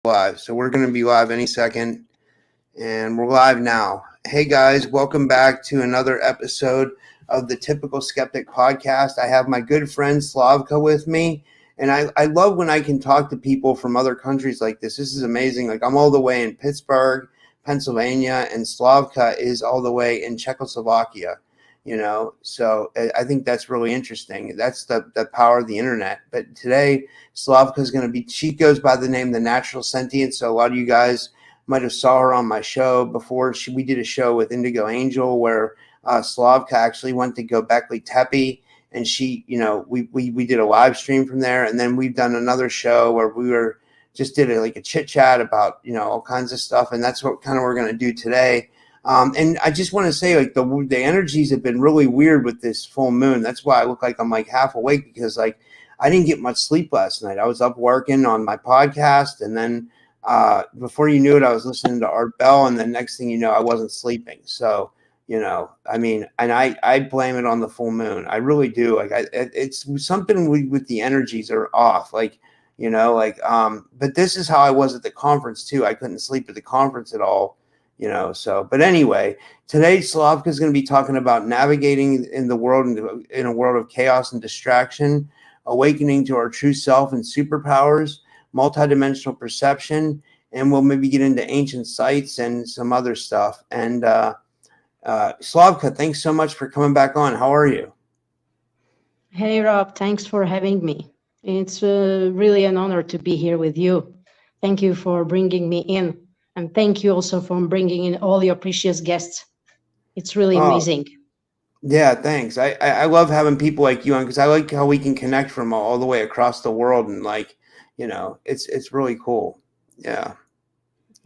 Live. So we're going to be live any second, and we're live now. Hey guys, welcome back to another episode of the Typical Skeptic podcast. I have my good friend Slavka with me, and I love when I can talk to people from other countries like this. This is amazing. Like I'm all the way in Pittsburgh, Pennsylvania, and Slavka is all the way in Czechoslovakia. So I think that's really interesting. That's the power of the internet. But today, Slavka is going to be, she goes by the name The Natural Sentient. So a lot of you guys might have saw her on my show before. We did a show with Indigo Angel where Slavka actually went to Göbekli Tepe, and we did a live stream from there. And then we've done another show where did a chit chat about, all kinds of stuff. And that's what kind of we're going to do today. And I just want to say, like, the energies have been really weird with this full moon. That's why I look like I'm like half awake, because like I didn't get much sleep last night. I was up working on my podcast, and then before you knew it, I was listening to Art Bell, and then next thing you know, I wasn't sleeping. So and I blame it on the full moon. I really do. Like it's something with the energies are off. But this is how I was at the conference too. I couldn't sleep at the conference at all. But anyway, today Slavka is going to be talking about navigating in the world, in a world of chaos and distraction, awakening to our true self and superpowers, multidimensional perception, and we'll maybe get into ancient sites and some other stuff. And Slavka, thanks so much for coming back on. How are you? Hey, Rob, thanks for having me. It's really an honor to be here with you. Thank you for bringing me in. And thank you also for bringing in all your precious guests. It's really amazing. Yeah, thanks. I love having people like you on, because I like how we can connect from all the way across the world, and it's really cool. Yeah.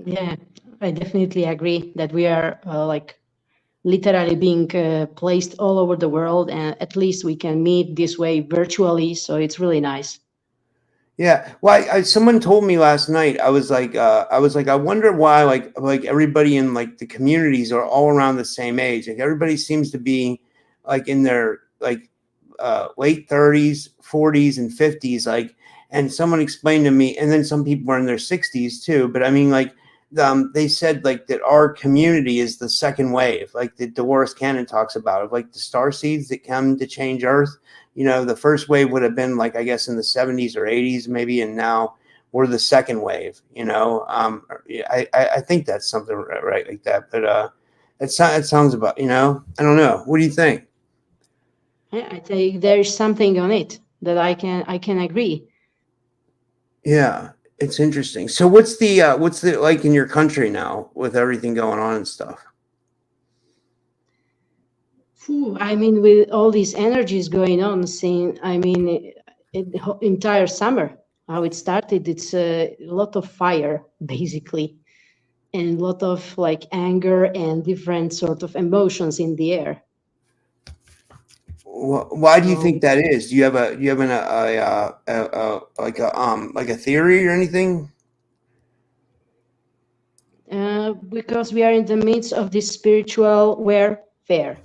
Yeah, I definitely agree that we are literally being placed all over the world, and at least we can meet this way virtually. So it's really nice. Yeah. Well, someone told me last night. I was like, I wonder why, like everybody in like the communities are all around the same age. Like everybody seems to be like in their late 30s, 40s, and 50s. And someone explained to me, and then some people are in their 60s too. But I mean, they said like that our community is the second wave, like the Dolores Cannon talks about, of like the star seeds that come to change Earth. The first wave would have been like, I guess, in the 70s or 80s maybe, and now we're the second wave. I think that's something right like that. But it sounds about, I don't know. What do you think? Yeah, I think there's something on it that I can agree. Yeah, it's interesting. So what's the like in your country now with everything going on and stuff? I mean, with all these energies going on, the entire summer, how it started, it's a lot of fire, basically, and a lot of like anger and different sort of emotions in the air. Why do you think that is? Do you have a theory or anything? Because we are in the midst of this spiritual warfare.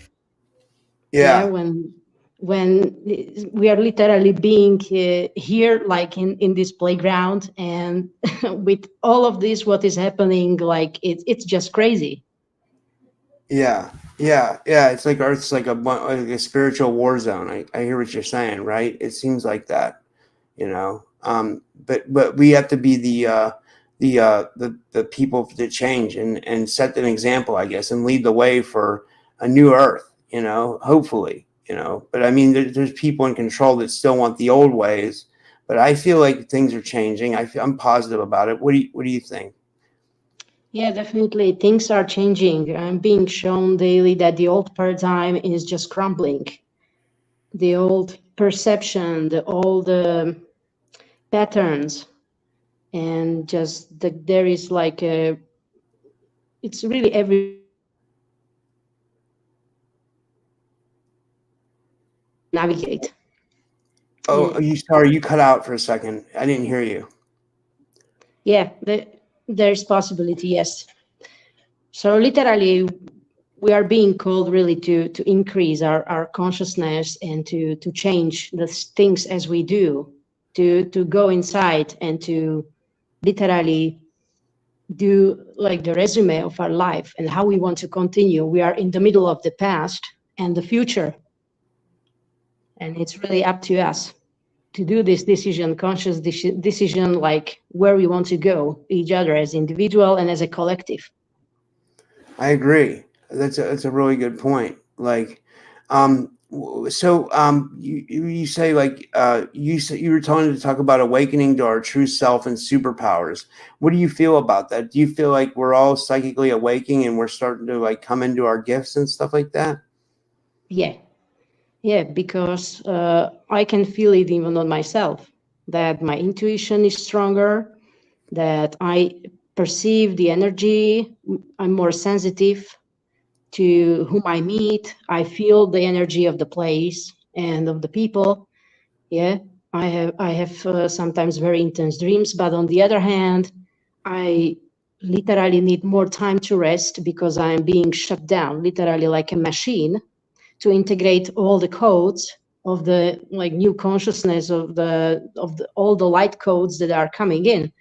Yeah. When we are literally being here, like in this playground, and with all of this, what is happening, like it's just crazy. Yeah. It's like Earth's like a spiritual war zone. I hear what you're saying, right? It seems like that, but we have to be the people that change and set an example, I guess, and lead the way for a new Earth. Hopefully. But I mean, there's people in control that still want the old ways, but I feel like things are changing. I'm positive about it. What do you think? Yeah, definitely. Things are changing. I'm being shown daily that the old paradigm is just crumbling. The old perception, the old patterns, and just there is like it's really every navigate. Oh, sorry, you cut out for a second. I didn't hear you. Yeah, there's possibility, yes. So literally, we are being called really to increase our consciousness and to change the things as we do, to go inside and to literally do like the resume of our life and how we want to continue. We are in the middle of the past and the future, and it's really up to us to do this decision, conscious decision, like where we want to go, each other as individual and as a collective. I agree. That's a really good point. Like, you say like you were telling to talk about awakening to our true self and superpowers. What do you feel about that? Do you feel like we're all psychically awakening and we're starting to like come into our gifts and stuff like that? Yeah, yeah, because I can feel it even on myself, that my intuition is stronger, that I perceive the energy, I'm more sensitive to whom I meet. I feel the energy of the place and of the people. Yeah, I have sometimes very intense dreams, but on the other hand, I literally need more time to rest because I'm being shut down, literally like a machine, to integrate all the codes of the like new consciousness of the all the light codes that are coming in,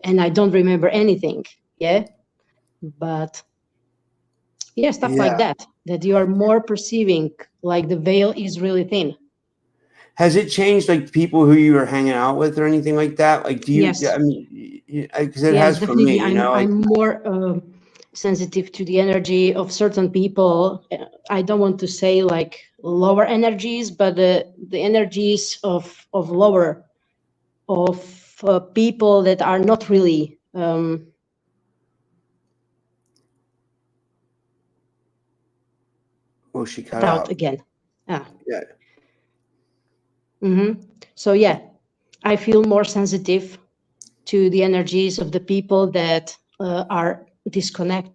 and I don't remember anything. Yeah, but yeah, stuff like Yeah. that you are more perceiving, like the veil is really thin. Has it changed like people who you were hanging out with or anything like that? Like, do you? Yes, I mean, because it yes, has for me. definitely. You know, like I'm more sensitive to the energy of certain people. I don't want to say like lower energies, but the energies of lower of people that are not really well, she cut out out. again. Ah. Yeah. So yeah, I feel more sensitive to the energies of the people that are disconnected.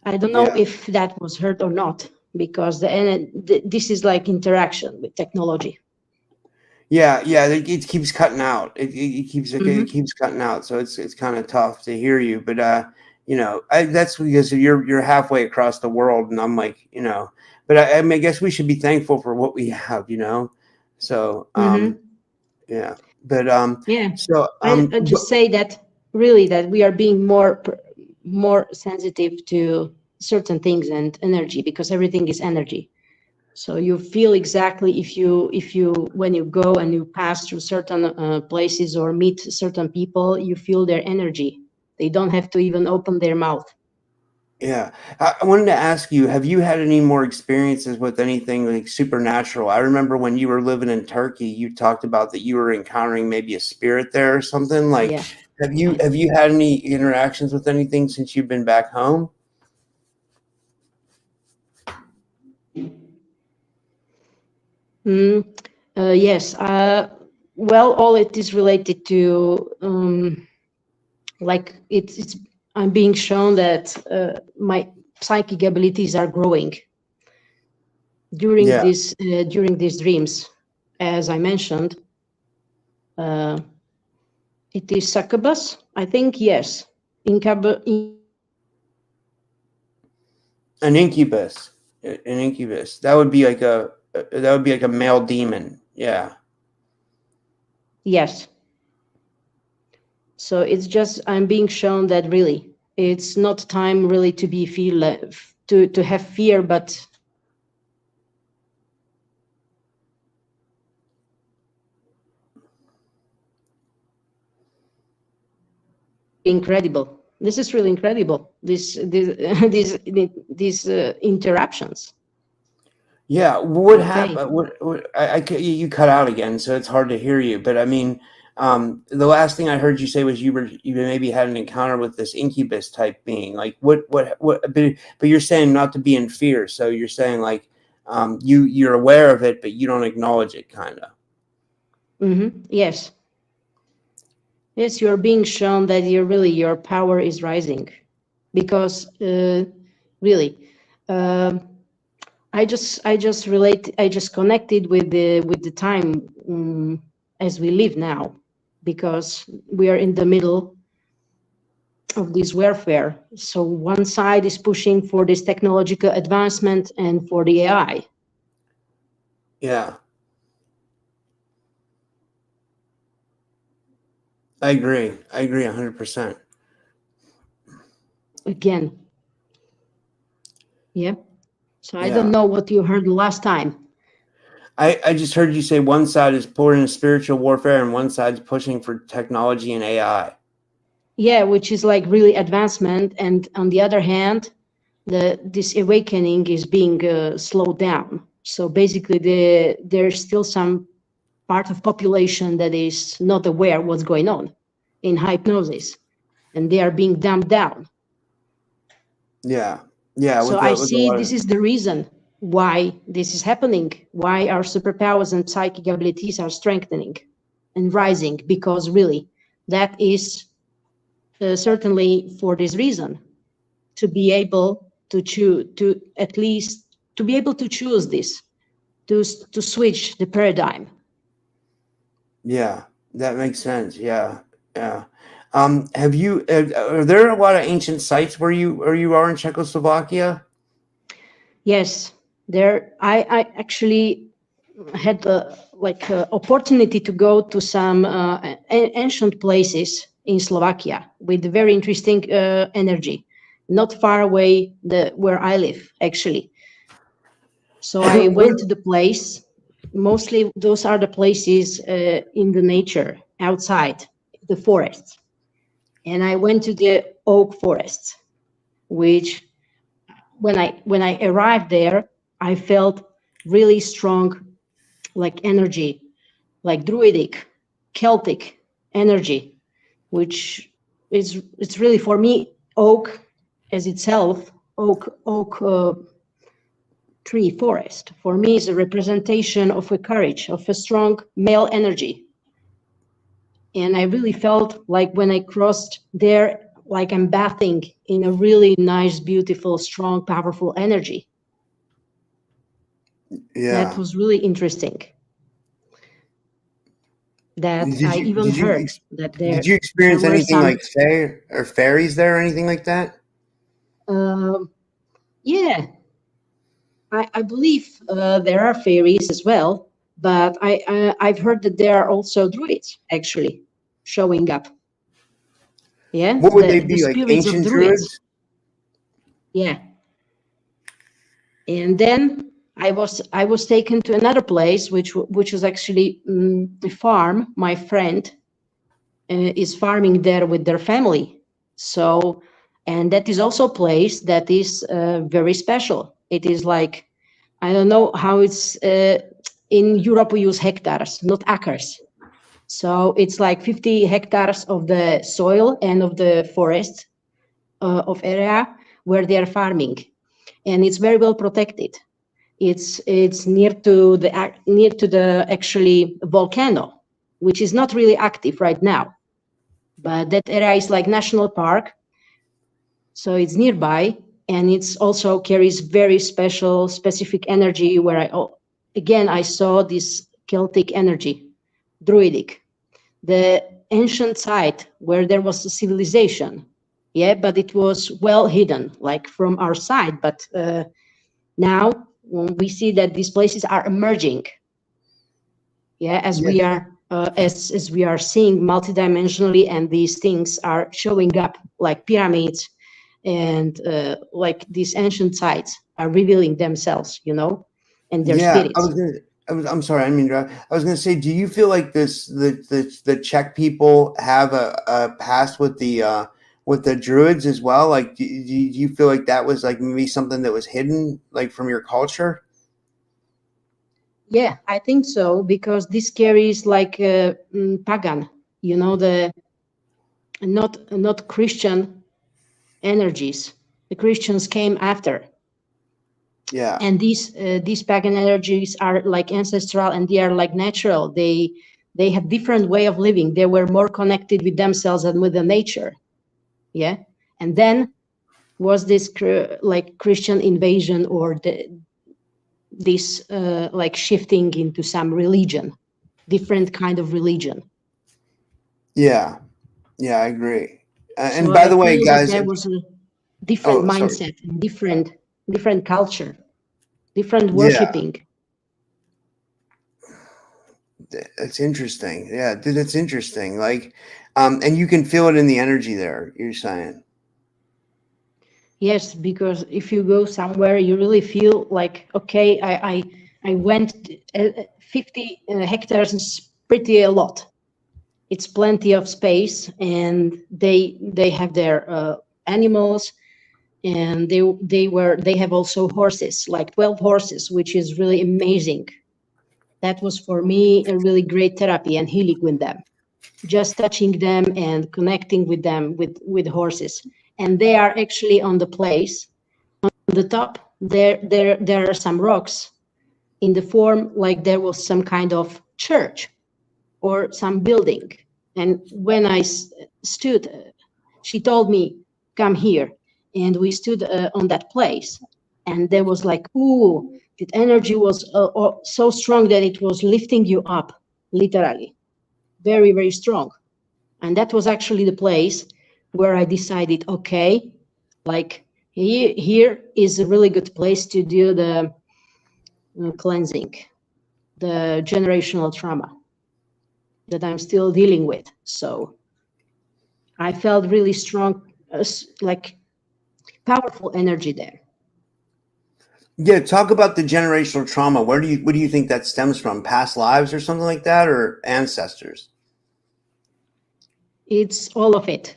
I don't know Yeah. if that was heard or not, because this is like interaction with technology. Yeah, yeah, it keeps cutting out. It Hmm. keeps cutting out. So it's kind of tough to hear you. But that's because you're halfway across the world, and I'm like, But I mean, I guess we should be thankful for what we have, So Hmm. yeah, but Yeah, so I just say that really that we are being more sensitive to certain things and energy, because everything is energy. So you feel exactly if you when you go and you pass through certain places or meet certain people, you feel their energy. They don't have to even open their mouth. Yeah. I wanted to ask you, have you had any more experiences with anything like supernatural? I remember when you were living in Turkey, you talked about that you were encountering maybe a spirit there or something. Like, Yeah. have you Yeah. have you had any interactions with anything since you've been back home? Mm, yes. Well, all it is related to like it's I'm being shown that my psychic abilities are growing Yeah. during these dreams. As I mentioned, uh, it is succubus. I think yes. Incubus. An incubus. An incubus. That would be like a male demon. Yeah. Yes. So it's just I'm being shown that really it's not time really to be feel to have fear, but incredible. This is really incredible. These interruptions. Yeah, what Okay. happened? You cut out again, so it's hard to hear you. But I mean, the last thing I heard you say was you maybe had an encounter with this incubus type being. Like what? But you're saying not to be in fear. So you're saying like you're aware of it, but you don't acknowledge it, kind of. Yes. Yes, you're being shown that your power is rising, because really, um, I just connected with the time as we live now, because we are in the middle of this warfare. So one side is pushing for this technological advancement and for the AI. Yeah. I agree 100%. Again. Yeah. So I Yeah. don't know what you heard last time. I just heard you say one side is pouring spiritual warfare and one side's pushing for technology and AI. Yeah, which is like really advancement. And on the other hand, this awakening is being slowed down. So basically, there's still some part of population that is not aware what's going on in hypnosis, and they are being dumbed down. Yeah. Yeah. So I see this is the reason why this is happening, why our superpowers and psychic abilities are strengthening and rising, because really that is certainly for this reason, to be able to choose, to at least to be able to choose this, to switch the paradigm. Yeah, that makes sense. Yeah. Yeah. Have you, are there a lot of ancient sites where you are in Czechoslovakia? Yes, there. I actually had the opportunity to go to some ancient places in Slovakia with very interesting energy, not far away where I live actually. So I went to the place. Mostly those are the places in the nature outside the forest, and I went to the oak forest, which when I arrived there, I felt really strong, like energy, like druidic, Celtic energy, which is it's really for me oak as itself, oak tree forest for me is a representation of a courage, of a strong male energy. And I really felt like when I crossed there, like I'm bathing in a really nice, beautiful, strong, powerful energy. Yeah. That was really interesting. That I even heard that there. Did you experience there were anything some, like fae or fairies there or anything like that? Yeah, I believe there are fairies as well, but I've heard that there are also druids actually showing up. Yeah, What would they be, the like spirits of ancient druids. druids? Yeah, and then I was taken to another place, which was actually a farm. My friend is farming there with their family. So, and that is also a place that is very special. It is like, I don't know how it's in Europe we use hectares, not acres. So it's like 50 hectares of the soil and of the forest of area where they are farming, and it's very well protected. It's near to the actually volcano, which is not really active right now, but that area is like national park, so it's nearby, and it's also carries very specific energy where I saw this Celtic energy, druidic, the ancient site where there was a civilization. Yeah, but it was well hidden, like from our side. But now when we see that these places are emerging, yeah, as we are as we are seeing multidimensionally, and these things are showing up like pyramids, and like these ancient sites are revealing themselves, and their spirits. I'm sorry, I mean, I was going to say, do you feel like the Czech people have a past with the druids as well? Like, do you feel like that was like maybe something that was hidden, like from your culture? Yeah, I think so, because this carries like pagan, the not Christian energies. The Christians came after. Yeah. And these pagan energies are like ancestral, and they are like natural. They have different way of living. They were more connected with themselves and with the nature. Yeah. And then was this like Christian invasion, or this like shifting into some religion, different kind of religion. Yeah. Yeah, I agree. And So by I the way, feel that guys, there was a different oh, sorry. mindset, different culture, different Yeah, worshiping. it's interesting. Yeah, dude, it's interesting. Like, and you can feel it in the energy there. You're saying, Yes, because if you go somewhere, you really feel like, okay, I went 50 hectares is pretty a lot. It's plenty of space, and they have their animals, and they have also horses, like 12 horses, which is really amazing. That was for me a really great therapy and healing with them, just touching them and connecting with them with horses. And they are actually on the place. On the top there are some rocks in the form like there was some kind of church or some building. And when I stood, she told me, come here. And we stood on that place. And there was like, ooh, the energy was so strong that it was lifting you up, literally. Very, very strong. And that was actually the place where I decided, okay, like here is a really good place to do the cleansing, the generational trauma that I'm still dealing with. So I felt really strong, like powerful energy there. yeah. Talk about the generational trauma. What do you think that stems from? Past lives or something like that, or ancestors? It's all of it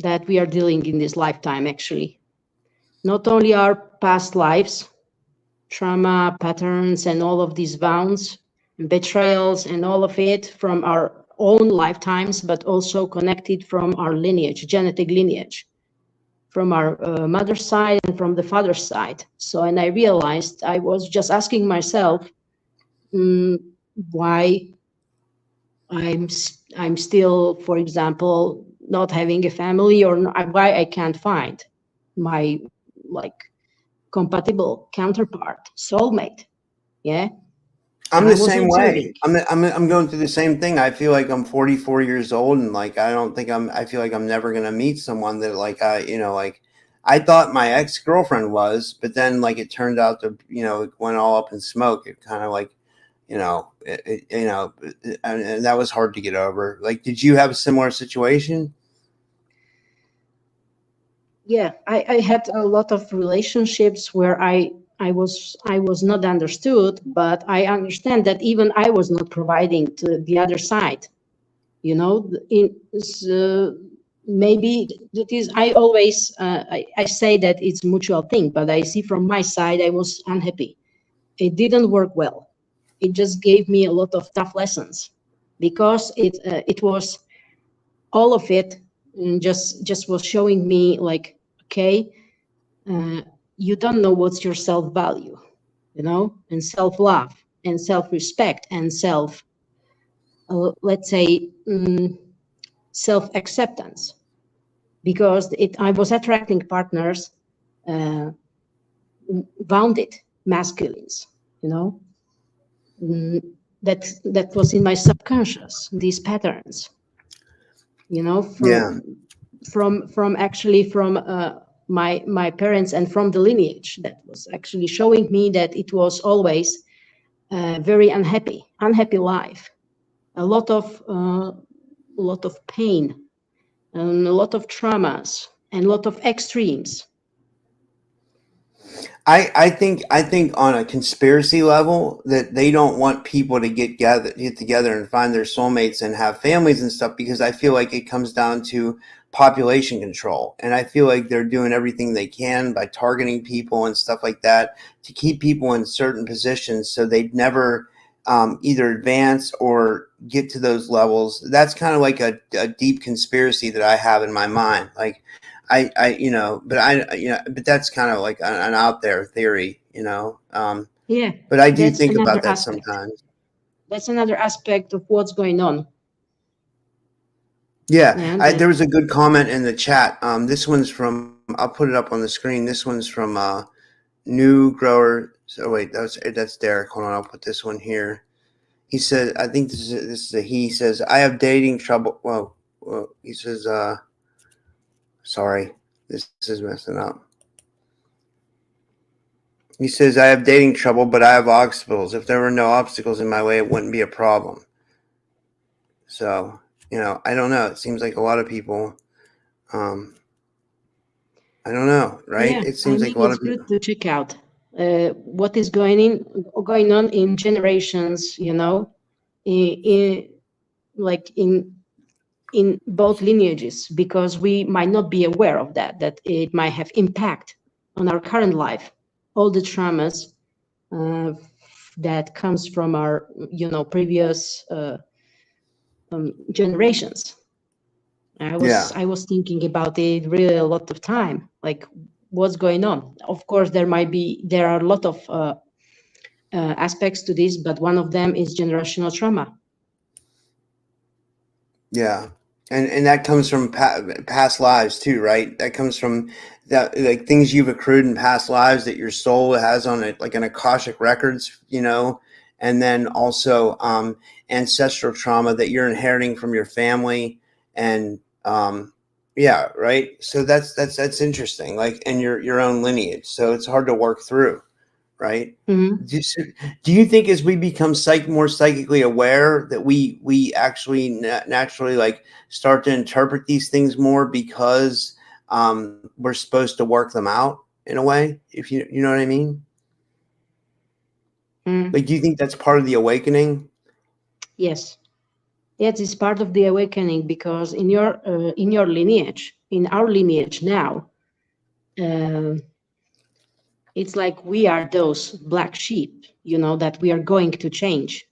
that we are dealing in this lifetime, actually. Not only our past lives, trauma patterns, and all of these wounds, betrayals, and all of it from our own lifetimes, but also connected from our lineage, genetic lineage, from our mother's side and from the father's side. So, and I realized I was just asking myself, why I'm still, for example, not having a family, or why I can't find my like compatible counterpart, soulmate. Yeah, I'm I the was same observing. way. I'm going through the same thing. I feel like I'm 44 years old, and like I don't think I feel like I'm never gonna meet someone that like like I thought my ex girlfriend was, but then like it turned out to it went all up in smoke. It kind of like and that was hard to get over. Like, did you have a similar situation? Yeah, I had a lot of relationships where I was not understood, but I understand that even I was not providing to the other side. You know, maybe that is, I always I say that it's mutual thing, but I see from my side I was unhappy. It didn't work well. It just gave me a lot of tough lessons, because it was all of it, just was showing me like, okay, you don't know what's your self-value, and self-love and self-respect and let's say, self-acceptance. Because I was attracting partners, uh, wounded masculines, you know, mm, that was in my subconscious, these patterns, Yeah. from actually from my parents and from the lineage, that was actually showing me that it was always very unhappy life, a lot of pain, and a lot of traumas, and a lot of extremes. I think on a conspiracy level that they don't want people to get together and find their soulmates and have families and stuff, because I feel like it comes down to population control, and I feel like they're doing everything they can by targeting people and stuff like that to keep people in certain positions so they'd never either advance or get to those levels. That's kind of like a deep conspiracy that I have in my mind. Like but that's kind of like an out there theory. Yeah, But I do that's think about another that aspect. sometimes. That's another aspect of what's going on. Yeah, Yeah, there that. was a good comment in the chat. This one's from, I'll put it up on the screen. This one's from New Grower. So wait, that's Derek. Hold on, I'll put this one here. He said, I think this is a he. He says, I have dating trouble. Well, he says, Sorry, this is messing up. He says, I have dating trouble, but I have obstacles. If there were no obstacles in my way, it wouldn't be a problem. So, I don't know. It seems like a lot of people, um, I don't know, right? Yeah, It I seems like mean, a lot it's of people. good to check out what is going on in generations, in like in both lineages, because we might not be aware of that it might have impact on our current life, all the traumas uh, that comes from our, previous generations. Yeah. I was thinking about it really a lot of time, like what's going on. Of course, there are a lot of aspects to this, but one of them is generational trauma. Yeah, and that comes from past lives too, right? That comes from that, like, things you've accrued in past lives that your soul has on it, like an akashic records, and then also ancestral trauma that you're inheriting from your family, and yeah, right. So that's interesting, like, and your own lineage. So it's hard to work through, right? Mm-hmm. Do you think as we become more psychically aware that we actually naturally, like, start to interpret these things more because we're supposed to work them out in a way? If you know what I mean? Mm. Like, do you think that's part of the awakening? Yes. Yes, it's part of the awakening, because in your lineage, in our lineage now, uh, it's like we are those black sheep, that we are going to change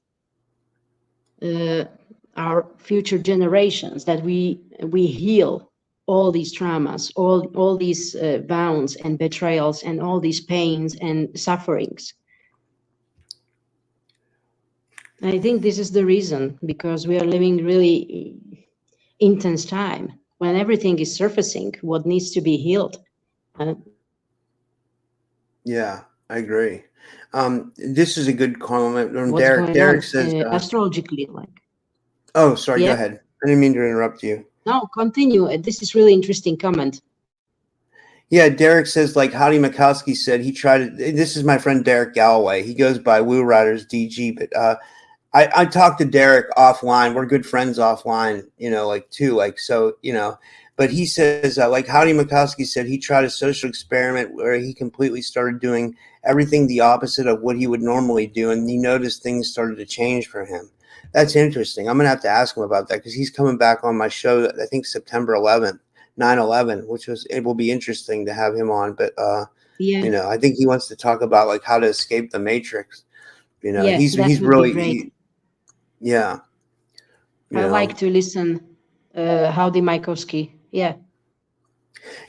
uh, our future generations, that we heal all these traumas, all these wounds and betrayals and all these pains and sufferings. I think this is the reason, because we are living really intense time when everything is surfacing, what needs to be healed. Uh, Yeah, I agree. This is a good comment from what's Derek. going Derek on says, astrologically, like, "Oh, sorry, go yeah. ahead. I didn't mean to interrupt you." No, continue. This is really interesting comment. Yeah, Derek says, like Howdy Mikowski said, he tried to. This is my friend Derek Galloway. He goes by Woo Riders DG, but I talked to Derek offline. We're good friends offline, like, too, like, so, but he says, like Howdy Mikowski said, he tried a social experiment where he completely started doing everything the opposite of what he would normally do, and he noticed things started to change for him. That's interesting. I'm gonna have to ask him about that, because he's coming back on my show, I think September 11th, 9/11, it will be interesting to have him on. But Yeah, I think he wants to talk about, like, how to escape the matrix. yeah, that He's would be really, great. yeah, you I like know. to listen. Howdy, Maikovsky. Yeah.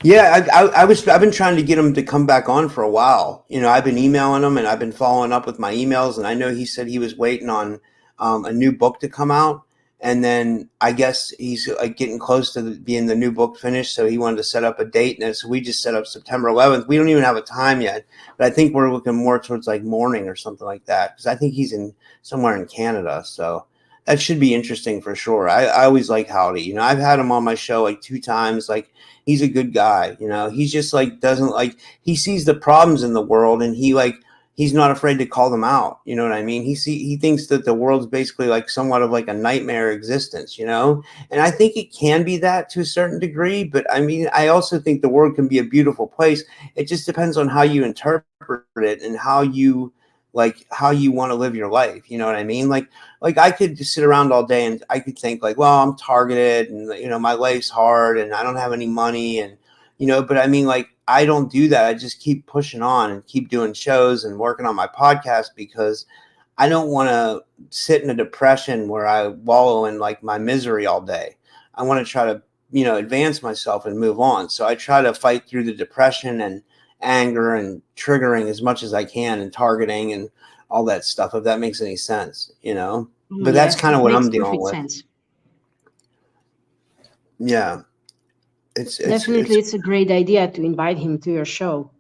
Yeah, I've been trying to get him to come back on for a while. I've been emailing him, and I've been following up with my emails, and I know he said he was waiting on a new book to come out, and then I guess he's, like, getting close to being the new book finished, so he wanted to set up a date, and so we just set up September 11th. We don't even have a time yet, but I think we're looking more towards, like, morning or something like that, because I think he's in somewhere in Canada, so that should be interesting for sure. I always like Howdy. I've had him on my show like 2 times. Like, he's a good guy. He's just, like, doesn't, like, he sees the problems in the world, and he's not afraid to call them out. You know what I mean? He thinks that the world's basically, like, somewhat of like a nightmare existence, and I think it can be that to a certain degree, but I mean, I also think the world can be a beautiful place. It just depends on how you interpret it, and how you want to live your life. You know what I mean? Like, I could just sit around all day, and I could think, like, well, I'm targeted, and my life's hard, and I don't have any money, and but I mean, like, I don't do that. I just keep pushing on and keep doing shows and working on my podcast, because I don't want to sit in a depression where I wallow in, like, my misery all day. I want to try to advance myself and move on. So I try to fight through the depression and anger and triggering as much as I can, and targeting and all that stuff, if that makes any sense. Oh, But that's yes, kind of it what makes I'm dealing perfect with. sense. Yeah. It's Definitely, it's a great idea to invite him to your show.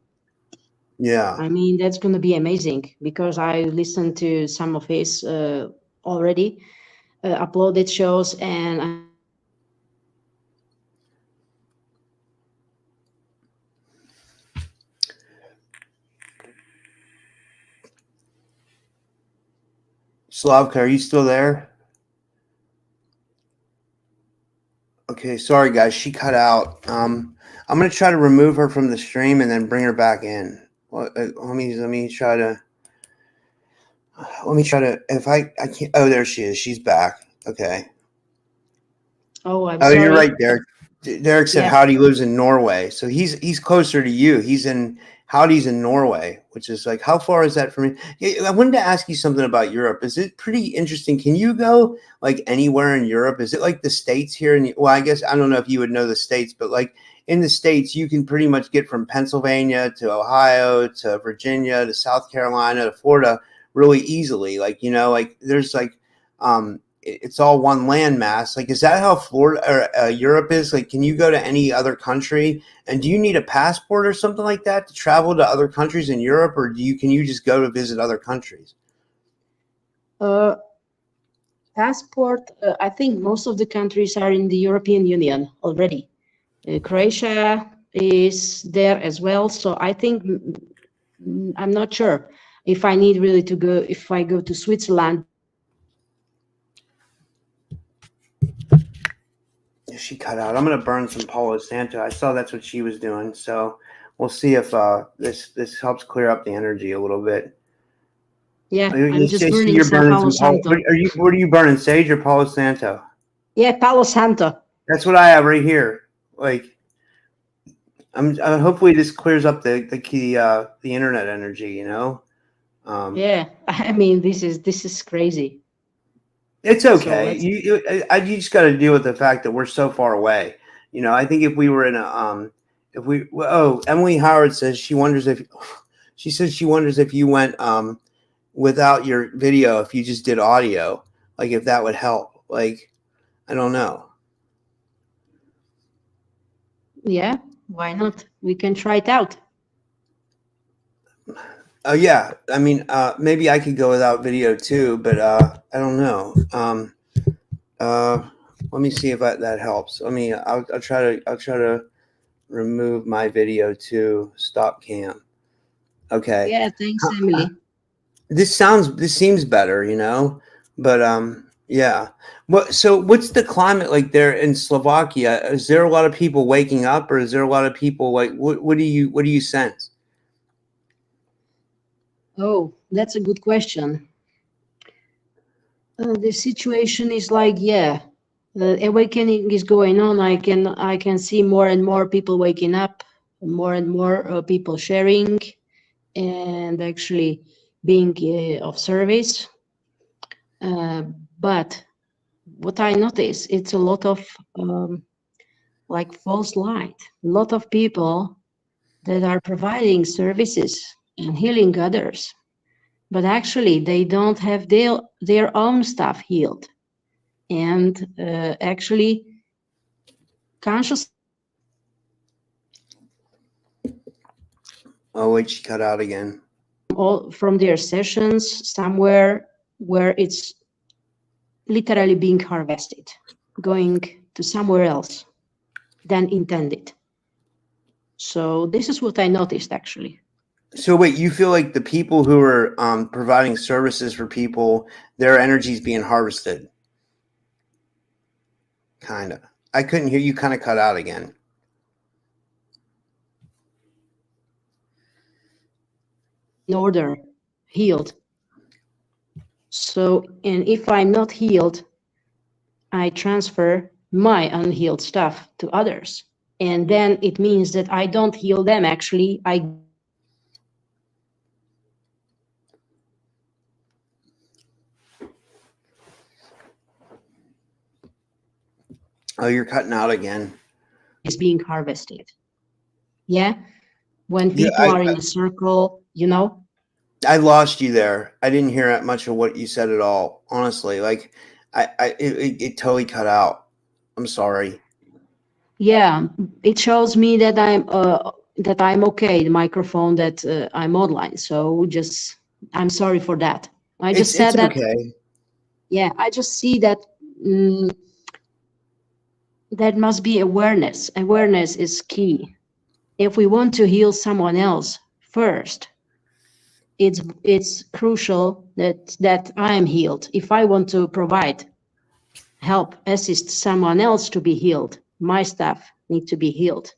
yeah. I mean, that's going to be amazing, because I listened to some of his already uploaded shows, and I think it's going to be amazing. Slavka, are you still there? Okay, sorry guys, she cut out. I'm gonna try to remove her from the stream and then bring her back in. Let me try to if I can't. Oh, there she is. She's back. Okay. Oh, I'm Oh, you're sorry. right, Derek. Derek said Yeah. Howdy lives in Norway, so he's closer to you. He's in Howdy's in Norway, which is like how far is that from me? Yeah, I wanted to ask you something about Europe. Is it pretty interesting? Can you go like anywhere in Europe? Is it like the States here? Well, I guess I don't know if you would know the States, but like in the States, you can pretty much get from Pennsylvania to Ohio to Virginia to South Carolina to Florida really easily. Like like there's like it's all one landmass. Like, is that how Florida or Europe is? Like, can you go to any other country? And do you need a passport or something like that to travel to other countries in Europe, or can you just go to visit other countries? Passport, I think most of the countries are in the European Union already. Croatia is there as well. So I think I'm not sure if I need really to go, if I go to Switzerland. She cut out. I'm going to burn some Palo Santo. I saw that's what she was doing. So we'll see if this helps clear up the energy a little bit. Yeah, I'm just burning some Palo Santo. What are you burning, sage or Palo Santo? Yeah, Palo Santo. That's what I have right here. Like, hopefully this clears up the internet energy. Yeah, I mean this is crazy. It's okay. So you just got to deal with the fact that we're so far away. I think if we were in Emily Howard says she wonders if you went without your video, if you just did audio, like if that would help. Like, I don't know. Yeah, why not? We can try it out. Yeah, I mean, maybe I could go without video too, but I don't know. Let me see if that helps. I'll try to remove my video to stop cam. Okay. Yeah, thanks, Emily. This seems better, but yeah. So what's the climate like there in Slovakia? Is there a lot of people waking up, or is there a lot of people like what do you sense? Oh, that's a good question. The situation is like, yeah, the awakening is going on. I can see more and more people waking up, more and more people sharing, and actually being of service. But what I notice, it's a lot of like false light. A lot of people that are providing services and healing others, but actually they don't have their own stuff healed. And actually conscious. Oh, wait, she cut out again. All from their sessions somewhere where it's literally being harvested, going to somewhere else than intended. So this is what I noticed actually. So wait, you feel like the people who are providing services for people, their energy is being harvested? Kind of. I couldn't hear you. Kind of cut out again. In order, healed. So, and if I'm not healed, I transfer my unhealed stuff to others. And then it means that I don't heal them. Actually, Oh, you're cutting out again. Is being harvested. Yeah. When people are in a circle, I lost you there. I didn't hear much of what you said at all. Honestly, like it totally cut out. I'm sorry. Yeah, it shows me that I'm okay. The microphone that I'm online. So I'm sorry for that. I just said that. Okay. Yeah, I just see that that must be awareness. Awareness is key. If we want to heal someone else first, it's crucial that I am healed. If I want to provide help, assist someone else to be healed, my staff need to be healed.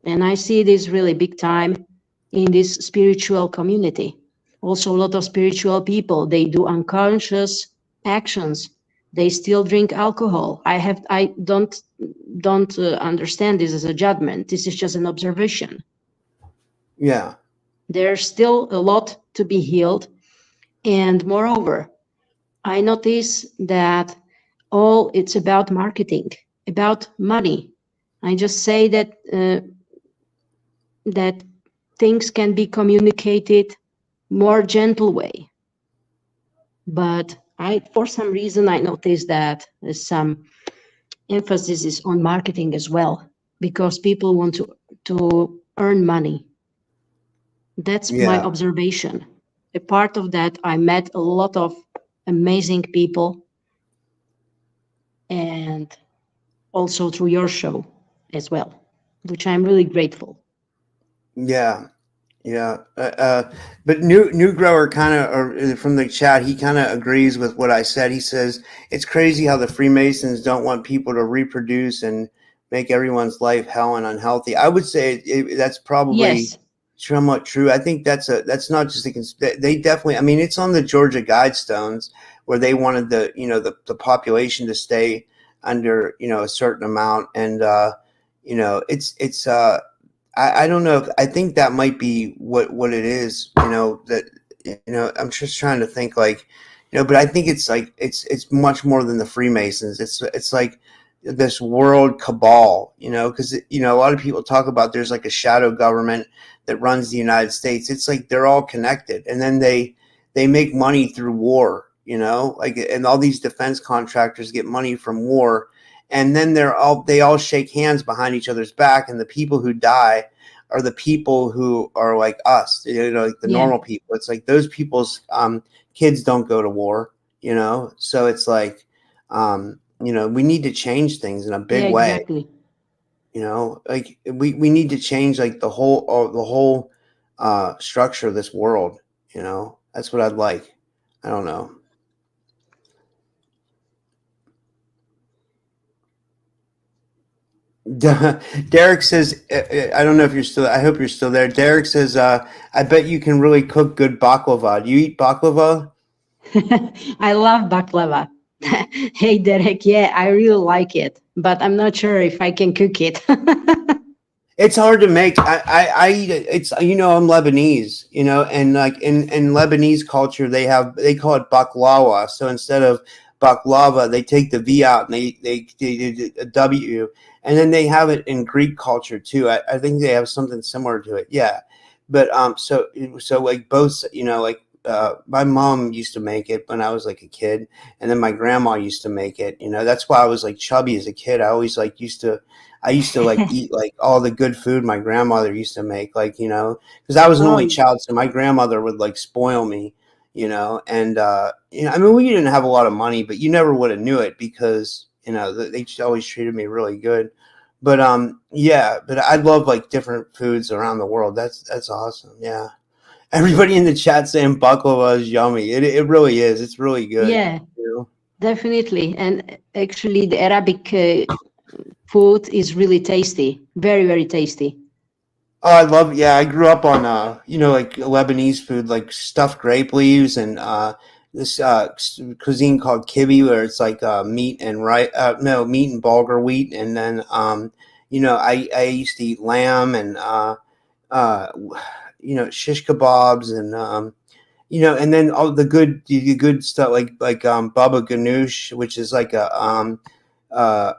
And I see this really big time in this spiritual community. Also, a lot of spiritual people, they do unconscious actions. They still drink alcohol. I don't understand this as a judgment. This is just an observation. Yeah. There's still a lot to be healed. And moreover, I notice that all it's about marketing, about money. I just say that things can be communicated more gentle way. But for some reason, I noticed that some emphasis is on marketing as well, because people want to earn money. That's my Yeah. observation. A part of that, I met a lot of amazing people, and also through your show as well, which I'm really grateful. Yeah. Yeah, but new grower kind of, or from the chat, he kind of agrees with what I said. He says it's crazy how the Freemasons don't want people to reproduce and make everyone's life hell and unhealthy. I would say that's probably Yes. somewhat true. I think that's not just they definitely. I mean, it's on the Georgia Guidestones where they wanted the population to stay under a certain amount, and it's I don't know. I think that might be what it is. That I'm just trying to think like, but I think it's like it's much more than the Freemasons. It's like this world cabal. Because a lot of people talk about there's like a shadow government that runs the United States. It's like they're all connected, and then they make money through war. Like, and all these defense contractors get money from war, and then they all shake hands behind each other's back, and the people who die are the people who are like us, like the Yeah. normal people. It's like those people's kids don't go to war, so it's like we need to change things in a big Yeah, way. exactly. Like we need to change like the whole structure of this world. That's what I'd like. I don't know. Derek says, I don't know if you're still, I hope you're still there. Derek says, I bet you can really cook good baklava. Do you eat baklava? I love baklava. Hey, Derek, yeah, I really like it, but I'm not sure if I can cook it. It's hard to make. I eat it. It's, I'm Lebanese, and like in Lebanese culture, they call it baklawa. So instead of baklava, they take the V out and they do a W. And then they have it in Greek culture too. I think they have something similar to it. Yeah. But so like both, like my mom used to make it when I was like a kid, and then my grandma used to make it. That's why I was like chubby as a kid. I used to like eat like all the good food my grandmother used to make, like, because I was an Oh, only child, so my grandmother would like spoil me, and I mean, we didn't have a lot of money, but you never would have knew it because they just always treated me really good. But yeah, but I love like different foods around the world. That's awesome. Yeah, everybody in the chat saying baklava is yummy. It really is. It's really good. yeah, definitely. And actually, the Arabic food is really tasty, very, very tasty. Oh, I love. Yeah, I grew up on like Lebanese food, like stuffed grape leaves, and this cuisine called kibbeh, where it's like meat and rice. No, meat and bulgur wheat, and then I used to eat lamb and uh, shish kebabs and and then all the good stuff like baba ganoush, which is like a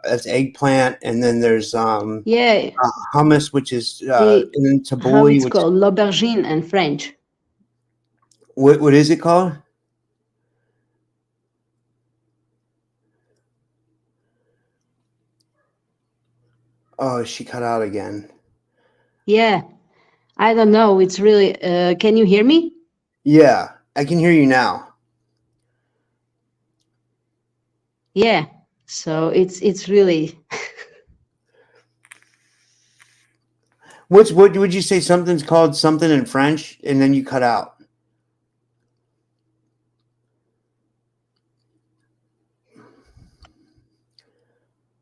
that's eggplant, and then there's Yeah, hummus, which is the and then how tabbouleh, it's which called, l'aubergine in French. what is it called? Oh, she cut out again. Yeah, I don't know. It's really. Can you hear me? Yeah, I can hear you now. Yeah. So it's really. What would you say something's called something in French, and then you cut out?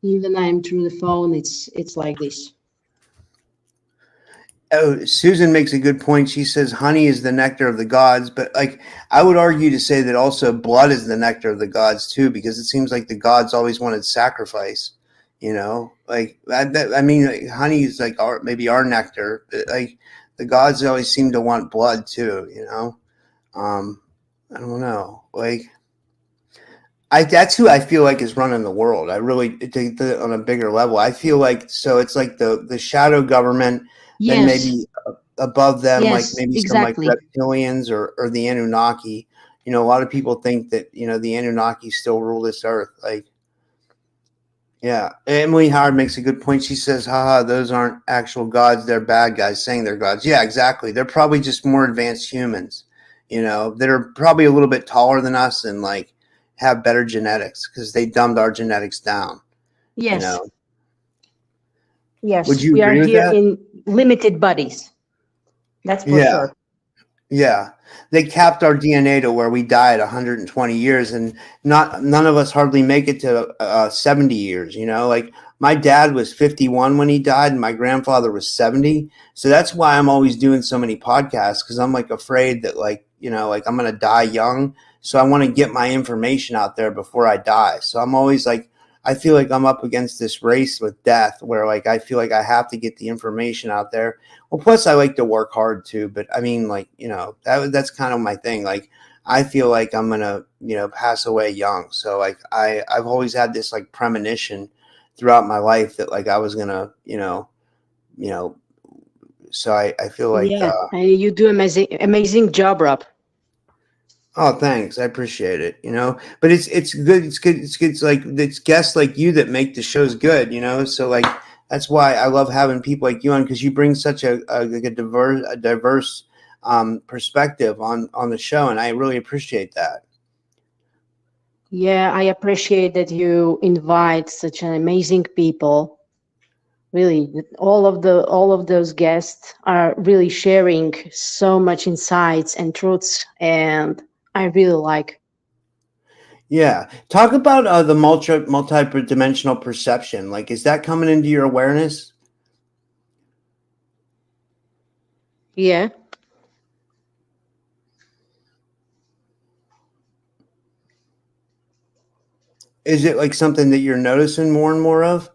Even I'm through the phone, it's like this. Oh, Susan makes a good point. She says honey is the nectar of the gods, but like I would argue to say that also blood is the nectar of the gods too, because it seems like the gods always wanted sacrifice. Like I mean, like, honey is like maybe our nectar, but like the gods always seem to want blood too. Um, I don't know, like. That's who I feel like is running the world. I really on a bigger level. I feel like so it's like the shadow government, then Yes, maybe above them, like yes, maybe some like exactly. reptilians or the Anunnaki. A lot of people think that the Anunnaki still rule this earth. Like, yeah, Emily Howard makes a good point. She says, "Haha, those aren't actual gods; they're bad guys saying they're gods." Yeah, exactly. They're probably just more advanced humans. That are probably a little bit taller than us and like have better genetics because they dumbed our genetics down. You Yes, know, would yes, you we are agree with here that? in limited bodies. That's for Yeah. sure. Yeah, they capped our DNA to where we die at 120 years, and none of us hardly make it to 70 years. Like my dad was 51 when he died, and my grandfather was 70. So that's why I'm always doing so many podcasts because I'm like afraid that like I'm gonna die young. So I want to get my information out there before I die. So I'm always like I feel like I'm up against this race with death, where like I feel like I have to get the information out there. Well, plus I like to work hard too, but I mean, like that's kind of my thing. Like I feel like I'm gonna pass away young, so like I've always had this like premonition throughout my life that like I was gonna you know. So I feel like Yeah, and you do amazing job, Rob. oh, thanks. I appreciate it. But it's good. It's good. It's good. It's like it's guests like you that make the shows good. So like that's why I love having people like you on because you bring such a diverse perspective on the show, and I really appreciate that. Yeah, I appreciate that you invite such an amazing people. Really, all of those guests are really sharing so much insights and truths, and I really like. Yeah, talk about the multi-dimensional perception. Like, is that coming into your awareness? Yeah, Is it like something that you're noticing more and more of?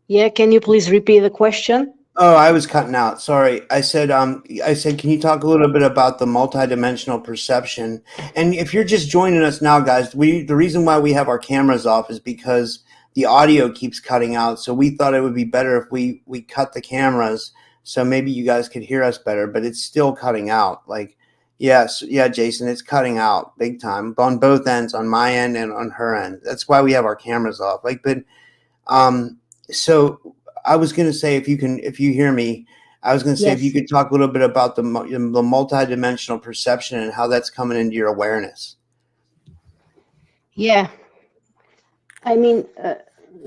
yeah. Can you please repeat the question? Oh, I was cutting out. Sorry. I said, can you talk a little bit about the multidimensional perception? And if you're just joining us now, guys, the reason why we have our cameras off is because the audio keeps cutting out. So we thought it would be better if we cut the cameras so maybe you guys could hear us better, but it's still cutting out. Like, yes, yeah, Jason, it's cutting out big time on both ends, on my end and on her end. That's why we have our cameras off. Like, but um, so I was going to say, if you hear me, I was going to say if you Yes. could talk a little bit about the multidimensional perception and how that's coming into your awareness. Yeah. I mean,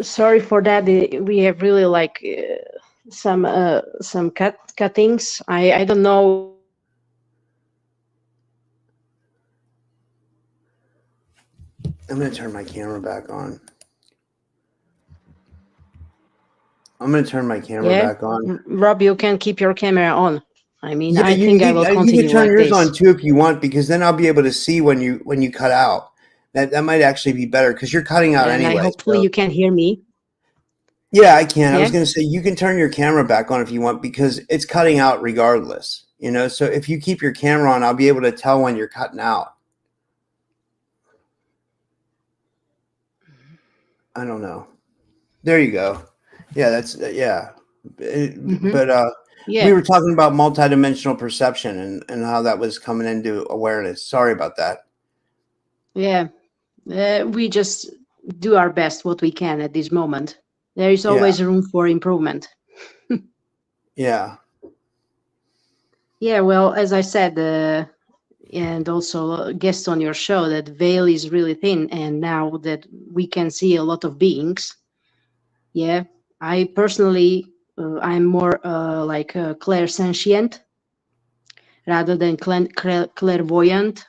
sorry for that. We have really like some cuttings. I don't know if you can hear me now. I'm going to turn my camera back on. I'm going to turn my camera Yeah, back on. Rob, you can keep your camera on. I mean, Yeah, I think I will you could continue turn like yours this. on too if you want, because then I'll be able to see when you cut out. That might actually be better because you're cutting out And I anyway. hopefully So you can hear me. yeah, I can. I was Yeah. going to say you can turn your camera back on if you want because it's cutting out regardless. So if you keep your camera on, I'll be able to tell when you're cutting out. I don't know. There you go. Yeah, that's yeah. Mm-hmm. But we Yeah. were talking about multidimensional perception and how that was coming into awareness. Sorry about that. Yeah. We just do our best what we can at this moment. There is Yeah, always room for improvement. yeah, Yeah, well, as I said, and also guest on your show, that veil is really thin, and now that we can see a lot of beings, yeah, I personally, I'm more like clairsentient rather than clairvoyant.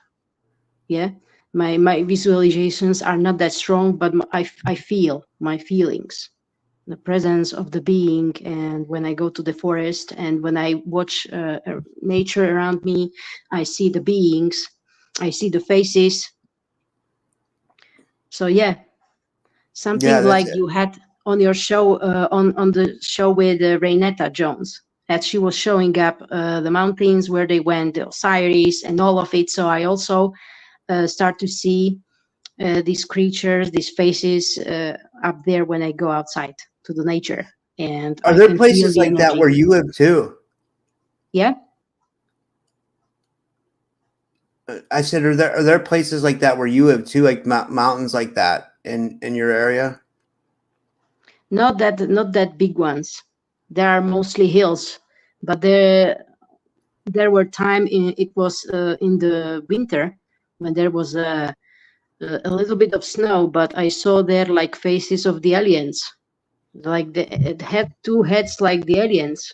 Yeah, My visualizations are not that strong, but I feel my feelings, the presence of the being. And when I go to the forest and when I watch nature around me, I see the beings, I see the faces. So yeah, Yeah, something that's like it. you had on your show, on the show with Raynetta Jones, that she was showing up the mountains where they went, the Osiris and all of it. So I also start to see these creatures, these faces up there when I go outside to the nature, and Are I there can feel places the like that where energy. you live too? Yeah. I said, are there places like that where you live too, like mountains like that in your area? Not that big ones. There are mostly hills, but there were time it was in the winter when there was a little bit of snow, but I saw there like faces of the aliens, like it had two heads like the aliens,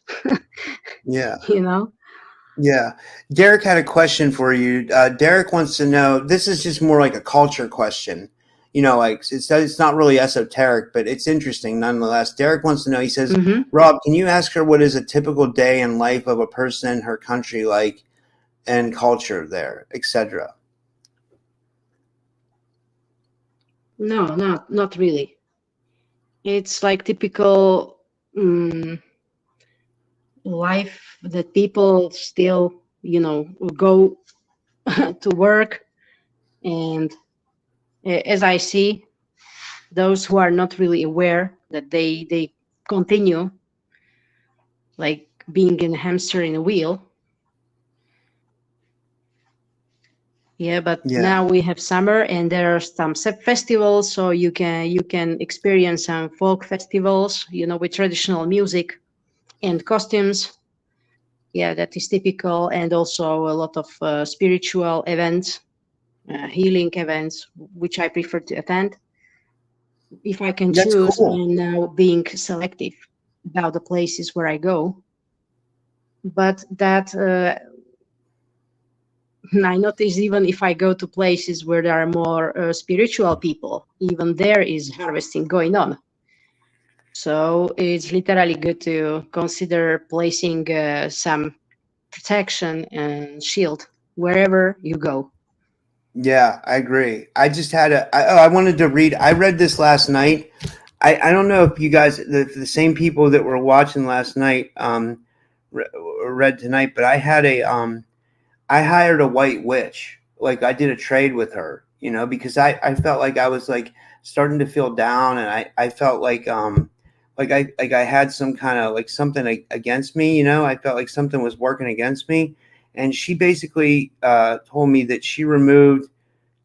Yeah. you know. Yeah. Derek had a question for you. Derek wants to know, this is just more like a culture question. Like it's not really esoteric, but it's interesting nonetheless. Derek wants to know, he says, Hmm. Rob, can you ask her what is a typical day in life of a person in her country like and culture there, etc.? No, not really. It's like typical um, life that people still, go to work. And as I see, those who are not really aware that they continue like being a hamster in a wheel. Yeah, but Yeah. now we have summer and there are some festivals, so you can experience some folk festivals, with traditional music and costumes. Yeah, that is typical, and also a lot of spiritual events, healing events, which I prefer to attend. If I can That's choose, cool. I'm now being selective about the places where I go. But that I notice, even if I go to places where there are more spiritual people, even there is harvesting going on. So it's literally good to consider placing some protection and shield wherever you go. Yeah, I agree. I wanted to read, I read this last night. I don't know if you guys, the same people that were watching last night, re- read tonight, but I hired a white witch. Like I did a trade with her, because I felt like I was like starting to feel down, and I felt like I had some kind of like something against me. I felt like something was working against me, and she basically told me that she removed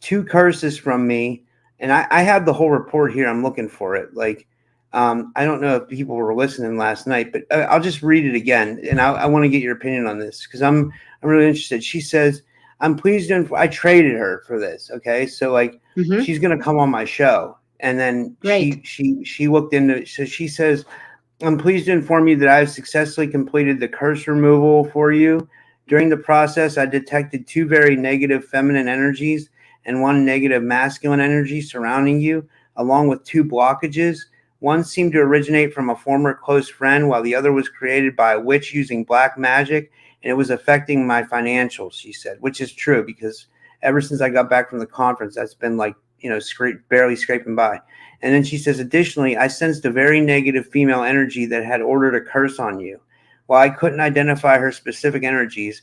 two curses from me, and I have the whole report here. I'm looking for it. Like, I don't know if people were listening last night, but I'll just read it again, and I want to get your opinion on this because I'm really interested. She says, "I'm pleased to. I traded her for this. Okay, so like Hmm. she's gonna come on my show." And then Great. she looked into. So she says, I'm pleased to inform you that I have successfully completed the curse removal for you. During the process, I detected two very negative feminine energies and one negative masculine energy surrounding you, along with two blockages. One seemed to originate from a former close friend, while the other was created by a witch using black magic, and it was affecting my financials, she said, which is true because ever since I got back from the conference, that's been like, barely scraping by. And then she says, additionally, I sensed a very negative female energy that had ordered a curse on you. While I couldn't identify her specific energies,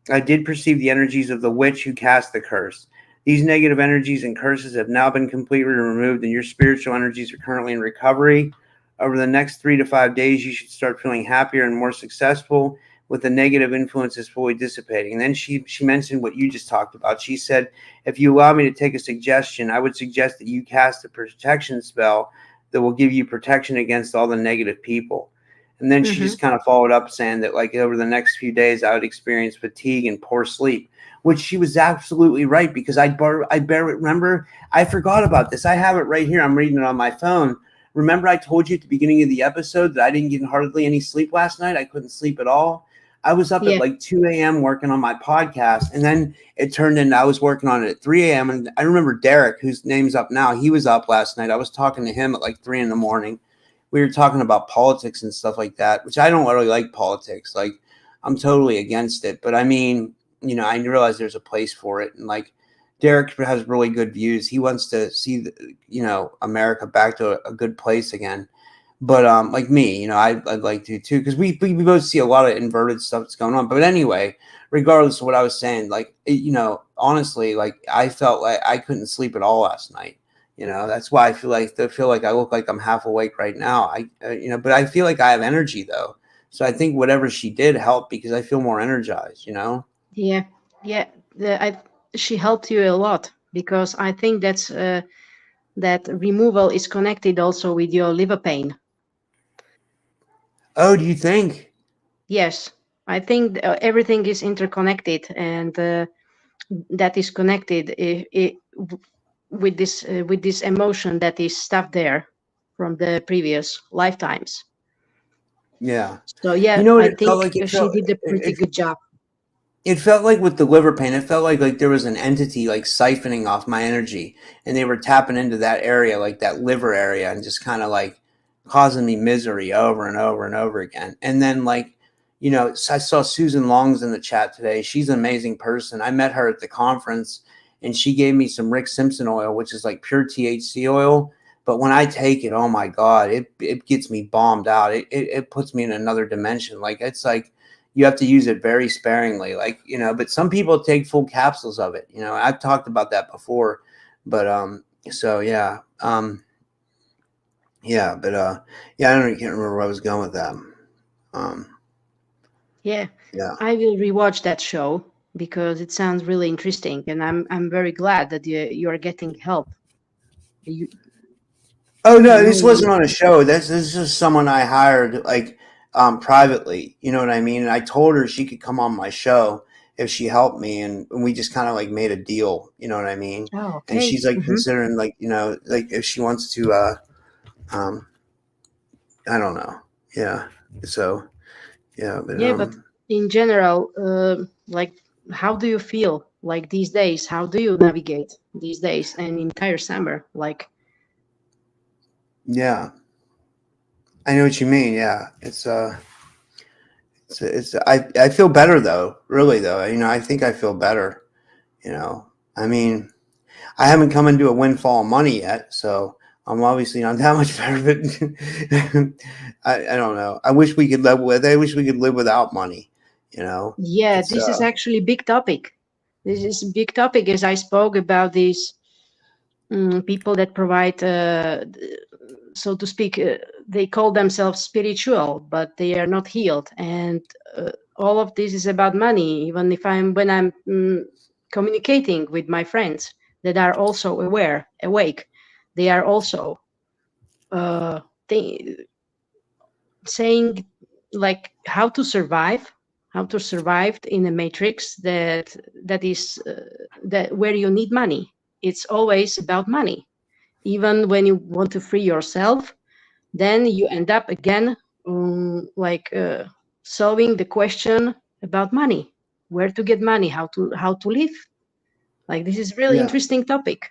I did perceive the energies of the witch who cast the curse. These negative energies and curses have now been completely removed, and your spiritual energies are currently in recovery. Over the next 3 to 5 days, you should start feeling happier and more successful with the negative influences fully dissipating. And then she mentioned what you just talked about. She said, if you allow me to take a suggestion, I would suggest that you cast a protection spell that will give you protection against all the negative people. And then she just Hmm. kind of followed up saying that like over the next few days, I would experience fatigue and poor sleep, which she was absolutely right because I barely remember. I forgot about this. I have it right here. I'm reading it on my phone. Remember, I told you at the beginning of the episode that I didn't get hardly any sleep last night. I couldn't sleep at all. I was up at Yeah. like 2 a.m. working on my podcast, and then it turned into I was working on it at 3 a.m. And I remember Derek, whose name's up now, he was up last night. I was talking to him at like 3 in the morning. We were talking about politics and stuff like that, which I don't really like politics. Like, I'm totally against it. But I mean, I realize there's a place for it. And like, Derek has really good views. He wants to see, America back to a good place again. But like me, I'd like to too, because we both see a lot of inverted stuff that's going on. But anyway, regardless of what I was saying, like honestly, like I felt like I couldn't sleep at all last night. That's why I feel like I look like I'm half awake right now. But I feel like I have energy though. So I think whatever she did helped because I feel more energized. Yeah. Yeah. She helped you a lot because I think that removal is connected also with your liver pain. Oh, do you think? Yes, I think everything is interconnected, and that is connected with this emotion that is stuck there from the previous lifetimes. Yeah. So You yeah, know what I it felt think like? It she felt did a pretty it, good job. it felt like with the liver pain, it felt like there was an entity like siphoning off my energy, and they were tapping into that area, like that liver area, and just kind of like causing me misery over and over and over again. And then like, I saw Susan Long's in the chat today. She's an amazing person. I met her at the conference, and she gave me some Rick Simpson oil, which is like pure THC oil. But when I take it, oh my God, it gets me bombed out. It puts me in another dimension. Like it's like you have to use it very sparingly, like, but some people take full capsules of it. I've talked about that before, but so yeah, yeah, but yeah, I can't remember where I was going with that. um Yeah, yeah. I will rewatch that show because it sounds really interesting, and I'm very glad that you are getting help. You, Oh I no, know this you. wasn't on a show. This is just someone I hired like privately. You know what I mean? And I told her she could come on my show if she helped me, and we just kind of like made a deal. You know what I mean? Oh, And okay. she's like Hmm. considering like like if she wants to um I don't know. Yeah. So yeah, but Yeah, but in general, like, how do you feel like these days? How do you navigate these days and entire summer? Like, yeah, I know what you mean. Yeah, I feel better though. Really though, I think I feel better. You know, I mean, I haven't come into a windfall of money yet, so I'm obviously not that much better. But I don't know. I wish we could live with. I wish we could live without money. yeah, It's this is actually big topic. This is a big topic as I spoke about these people that provide, so to speak, they call themselves spiritual, but they are not healed. And all of this is about money. Even if when I'm communicating with my friends that are also awake, they are also uh, they, saying like how to survive in a matrix that is that where you need money. It's always about money. Even when you want to free yourself, then you end up again like solving the question about money, where to get money, how to live. Like, this is really yeah. interesting topic.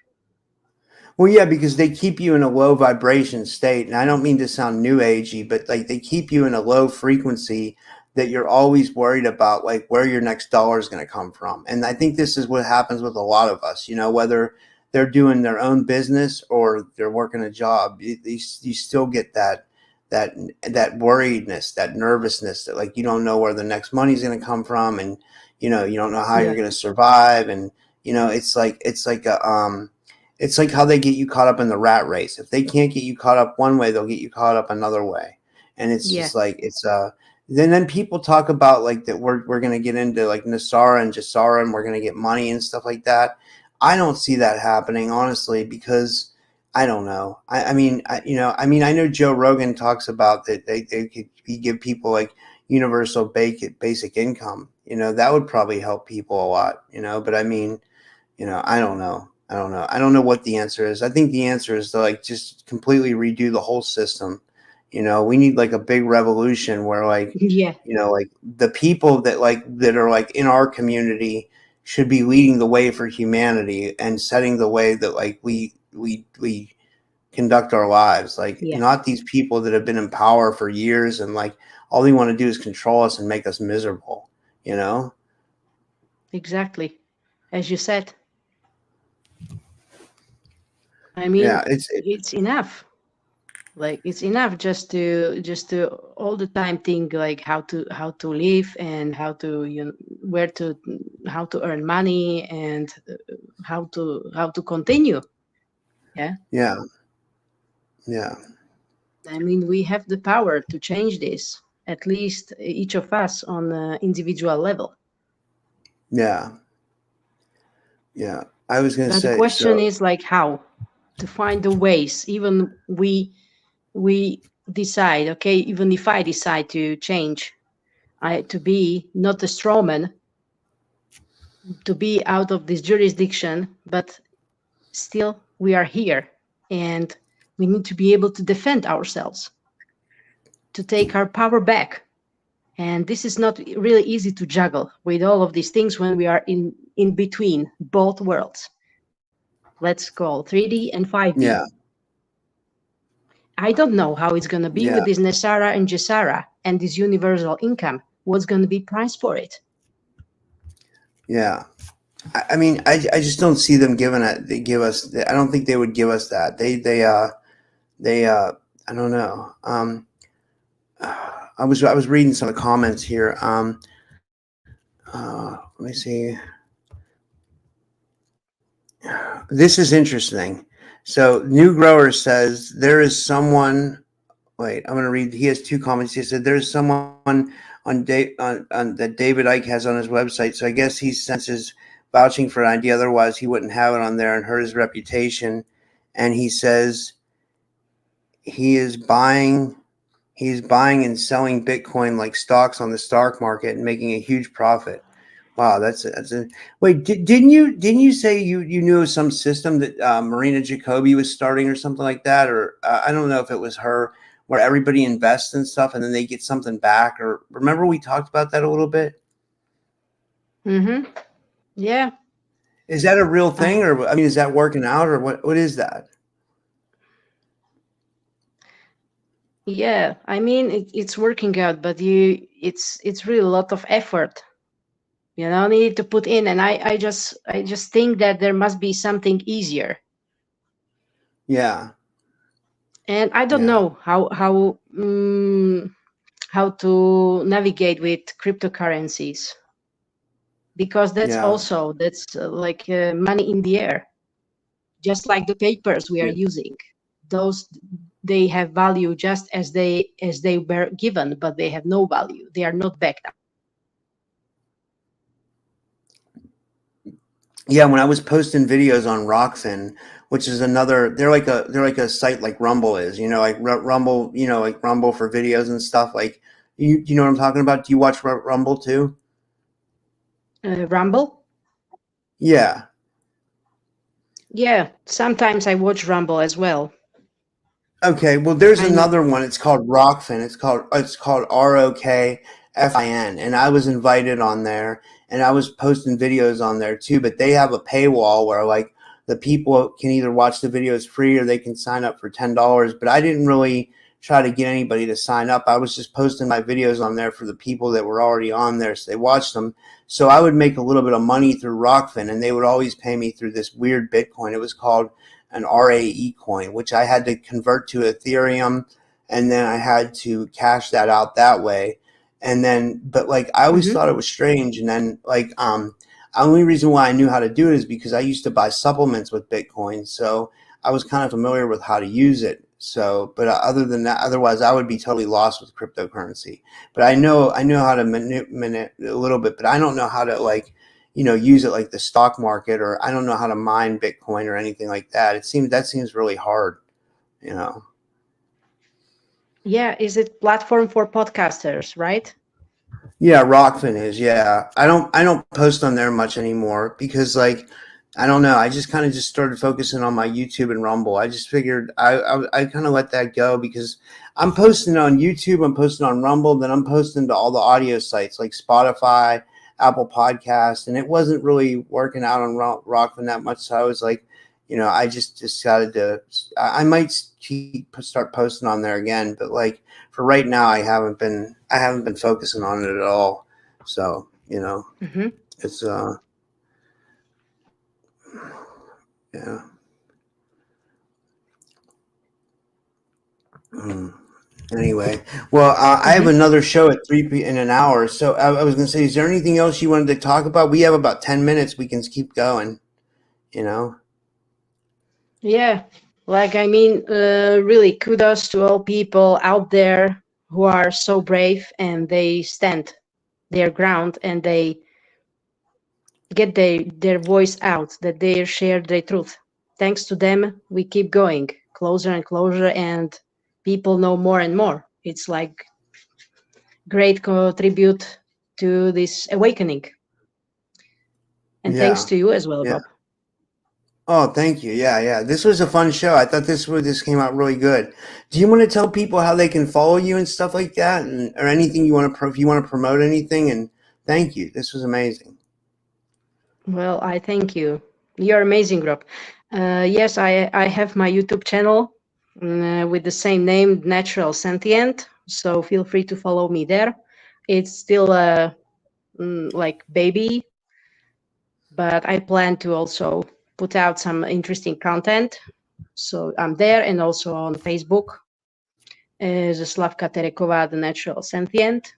Well, yeah, because they keep you in a low vibration state, and I don't mean to sound new agey, but like they keep you in a low frequency that you're always worried about, like where your next dollar is going to come from. And I think this is what happens with a lot of us. Whether they're doing their own business or they're working a job, you still get that that worriedness, that nervousness, that like you don't know where the next money's going to come from, and you don't know how you're Yeah. going to survive, and it's like how they get you caught up in the rat race. If they can't get you caught up one way, they'll get you caught up another way. And it's Yeah. just like then people talk about like that we're gonna get into like Nasara and Jasara and we're gonna get money and stuff like that. I don't see that happening, honestly, because I don't know. I know Joe Rogan talks about that they could give people like universal basic income. That would probably help people a lot, but I mean, I don't know. I don't know. I don't know what the answer is. I think the answer is to like just completely redo the whole system, We need like a big revolution where like, Yeah, like the people that are like in our community should be leading the way for humanity and setting the way that like we conduct our lives, like yeah, not these people that have been in power for years and like all they want to do is control us and make us miserable, you know? exactly. As you said, I mean, Yeah, it's enough. Like it's enough just to all the time think like how to live and how to where to how to earn money and how to continue. Yeah, yeah, yeah, I mean we have the power to change this, at least each of us on an individual level. yeah, yeah. I was gonna But the say question so. is like how to find the ways. Even we decide, okay, even if I decide to change, to be not a strawman, to be out of this jurisdiction, but still we are here and we need to be able to defend ourselves, to take our power back. And this is not really easy to juggle with all of these things when we are in between both worlds. Let's call 3D and Yeah, 5D. I don't know how it's going to be yeah, with this Nesara and Gesara and this universal income. What's going to be priced for it? yeah. I mean, I just don't see them giving it. They give us. I don't think they would give us that. They I don't know. I was reading some of the comments here. Let me see. This is interesting. So, New Grower says there is someone. Wait, I'm going to read. He has two comments. He said there's someone on that David Icke has on his website. So I guess he senses vouching for an idea. Otherwise, he wouldn't have it on there and hurt his reputation. And he says he is buying. He's buying and selling Bitcoin like stocks on the stock market and making a huge profit. Wow, that's a wait. Didn't you say you knew of some system that Marina Jacoby was starting or something like that? Or I don't know if it was her, where everybody invests in stuff and then they get something back. Or remember we talked about that a little bit. Mm-hmm. Yeah. Is that a real Uh, thing, or I mean, is that working out, or what? What is that? yeah. I mean, it's working out, but it's really a lot of effort. Need to put in, and I just think that there must be something easier. Yeah, And I don't yeah, know how to navigate with cryptocurrencies, because yeah, that's like money in the air, just like the papers we are yeah. using. Those, they have value just as they were given, but they have no value. They are not backed up. Yeah, when I was posting videos on Rockfin, which is another, they're like a site like Rumble is, like Rumble, like Rumble for videos and stuff. Like, you know what I'm talking about? Do you watch Rumble too? Rumble. Yeah. Yeah, sometimes I watch Rumble as well. Okay. Well, there's I know. another one. It's called Rockfin. It's called ROKFIN, and I was invited on there, and I was posting videos on there too. But they have a paywall where like the people can either watch the videos free or they can sign up for $10. But I didn't really try to get anybody to sign up. I was just posting my videos on there for the people that were already on there, so they watched them. So I would make a little bit of money through Rockfin, and they would always pay me through this weird Bitcoin. It was called an RAE coin, which I had to convert to Ethereum, and then I had to cash that out that way. And then, but like I always Hmm. thought it was strange. And then the only reason why I knew how to do it is because I used to buy supplements with Bitcoin, so I was kind of familiar with how to use it. So, but other than that, otherwise I would be totally lost with cryptocurrency. But I know how to manipulate a little bit, but I don't know how to like use it like the stock market, or I don't know how to mine Bitcoin or anything like that. That seems really hard. Yeah, is it platform for podcasters, right? Yeah, Rockfin is. Yeah, I don't post on there much anymore because like I don't know. I just kind of just started focusing on my YouTube and Rumble. I just figured I kind of let that go because I'm posting on YouTube, I'm posting on Rumble, then I'm posting to all the audio sites like Spotify, Apple Podcasts, and it wasn't really working out on Rockman that much. So I was like, I just decided to. I might start posting on there again, but like for right now, I haven't been focusing on it at all. So Mm-hmm. it's yeah. Mm. Anyway, well, I have Mm-hmm. another show at in an hour. So I was going to say, is there anything else you wanted to talk about? We have about 10 minutes. We can keep going, you know? Yeah, like I mean, really kudos to all people out there who are so brave and they stand their ground and they get their voice out, that they share their truth. Thanks to them, we keep going closer and closer, and people know more and more. It's like great tribute to this awakening. And thanks Yeah. to you as well, Yeah. Rob. Oh, thank you. Yeah. Yeah. This was a fun show. I thought this came out really good. Do you want to tell people how they can follow you and stuff like that, or anything you want to, if you want to promote anything? And thank you. This was amazing. Well, I thank you. You're amazing, Rob. Yes, I have my YouTube channel with the same name, Natural Sentient. So feel free to follow me there. It's still like baby, but I plan to also put out some interesting content. So I'm there and also on Facebook as Slavka Terekova, the Natural Sentient.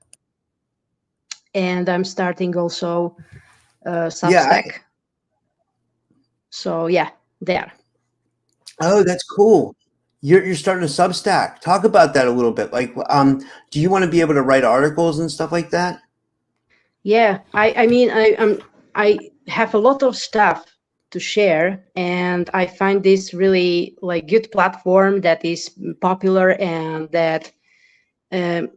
And I'm starting also Yeah. Substack. So yeah, there. Oh, that's cool. You're starting a Substack. Talk about that a little bit. Like, do you want to be able to write articles and stuff like that? Yeah, I mean I have a lot of stuff to share, and I find this really like good platform that is popular and that um,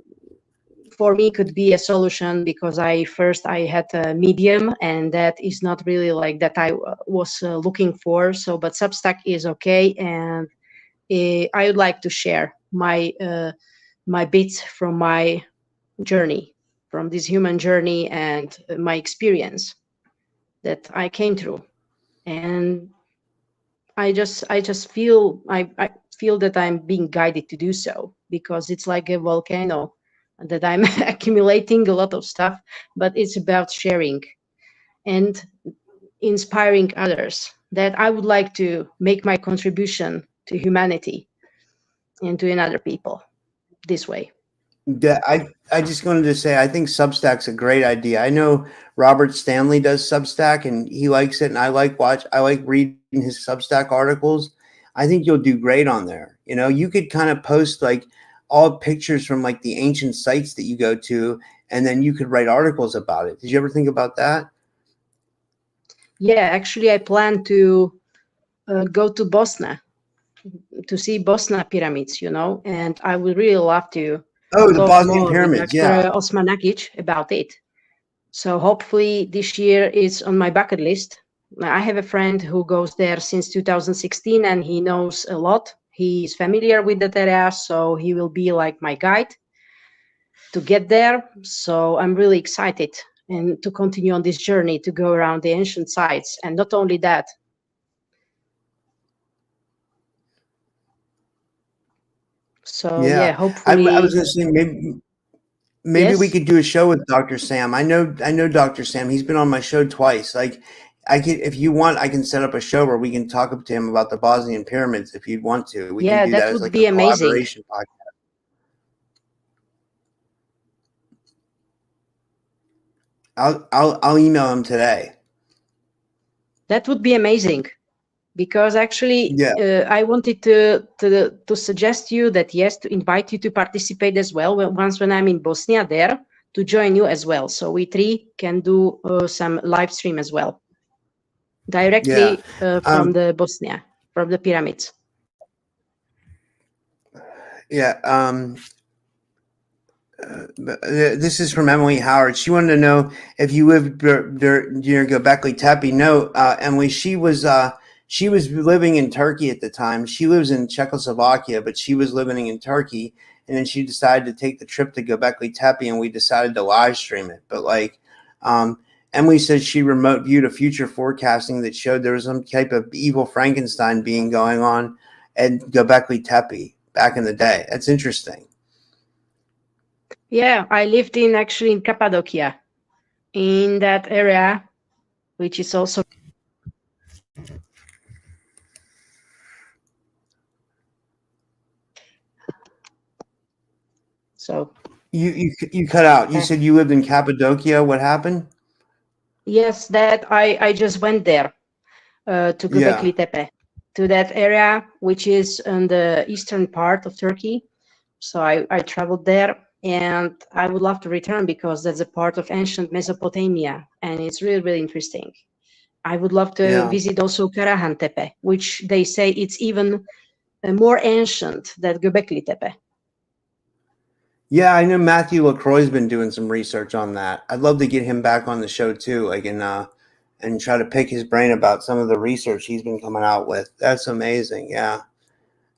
for me could be a solution because I had a Medium, and that is not really like that I was looking for. So, but Substack is okay, and I would like to share my bits from my journey, from this human journey and my experience that I came through. And I just I feel that I'm being guided to do so because it's like a volcano that I'm accumulating a lot of stuff, but it's about sharing and inspiring others, that I would like to make my contribution to humanity and to another people this way. Yeah, I just wanted to say I think Substack's a great idea. I know Robert Stanley does Substack and he likes it, and I like reading his Substack articles. I think you'll do great on there. You could kind of post like all pictures from like the ancient sites that you go to, and then you could write articles about it. Did you ever think about that? Yeah, actually, I plan to go to Bosnia to see Bosna pyramids, and I would really love to Oh, the talk Bosnian more with pyramids. Dr. Yeah. Osmanagic about it. So hopefully this year is on my bucket list. I have a friend who goes there since 2016 and he knows a lot. He is familiar with that area, so he will be like my guide to get there. So I'm really excited and to continue on this journey to go around the ancient sites. And not only that. So Yeah. yeah, I was hopefully, going to say maybe we yes. could do a show with Dr. Sam. I know Dr. Sam. He's been on my show twice. Like I could, if you want, I can set up a show where we can talk to him about the Bosnian pyramids if you'd want to. We can Yeah, do that that as would like a be amazing. collaboration podcast. I'll email him today. That would be amazing. Because actually Yeah. I wanted to suggest you that, yes, to invite you to participate as well when I'm in Bosnia there, to join you as well, so we three can do some live stream as well Yeah. directly Um, from the Bosnia, from the pyramids. yeah. This is from Emily Howard. She wanted to know if you lived near Göbekli Tepe. No, Emily, she was living in Turkey at the time. She lives in Czechoslovakia, but she was living in Turkey, and then she decided to take the trip to Göbekli Tepe, and we decided to live stream it. But um, Emily says she remote viewed a future forecasting that showed there was some type of evil Frankenstein being going on at Göbekli Tepe back in the day. That's interesting. Yeah, I lived in Cappadocia, in that area, which is also. So You cut out. You said you lived in Cappadocia. What happened? yes, that I just went there to Yeah. Göbekli Tepe, to that area which is in the eastern part of Turkey. So I traveled there, and I would love to return because that's a part of ancient Mesopotamia, and it's really, really interesting. I would love to Yeah. visit also Karahan Tepe, which they say it's even more ancient than Göbekli Tepe. Yeah, I know Matthew LaCroix's been doing some research on that. I'd love to get him back on the show too, and try to pick his brain about some of the research he's been coming out with. That's amazing. Yeah.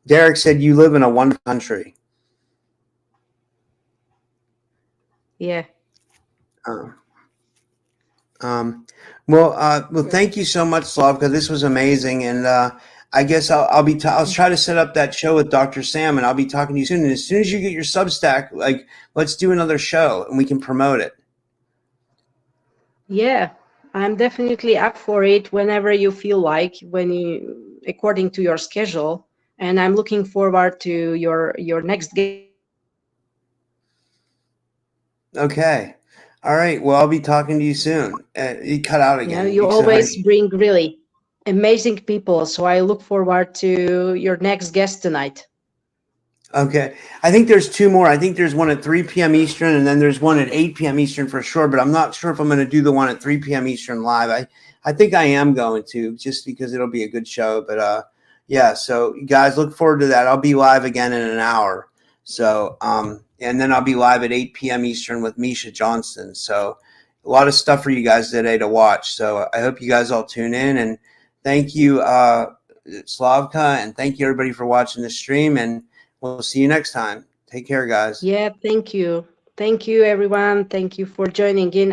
Derek said you live in a wonderful country. Yeah. Um, well, thank you so much, Slavka. This was amazing, and I guess I'll try to set up that show with Dr. Sam, and I'll be talking to you soon. And as soon as you get your Substack, let's do another show, and we can promote it. Yeah, I'm definitely up for it whenever you feel like, according to your schedule. And I'm looking forward to your next game. Okay. All right. Well, I'll be talking to you soon. You cut out You know, again. you always Sorry. bring really amazing people, so I look forward to your next guest tonight. Okay. I think there's two more. I think there's one at 3 p.m. Eastern, and then there's one at 8 p.m. Eastern for sure. But I'm not sure if I'm going to do the one at 3 p.m. Eastern live. I think I am going to, just because it'll be a good show. But yeah. So you guys look forward to that. I'll be live again in an hour. So and then I'll be live at 8 p.m. Eastern with Misha Johnston. So a lot of stuff for you guys today to watch. So I hope you guys all tune in, and thank you, Slavka, and thank you everybody for watching the stream, and we'll see you next time. Take care, guys. Yeah, thank you. Thank you, everyone. Thank you for joining in.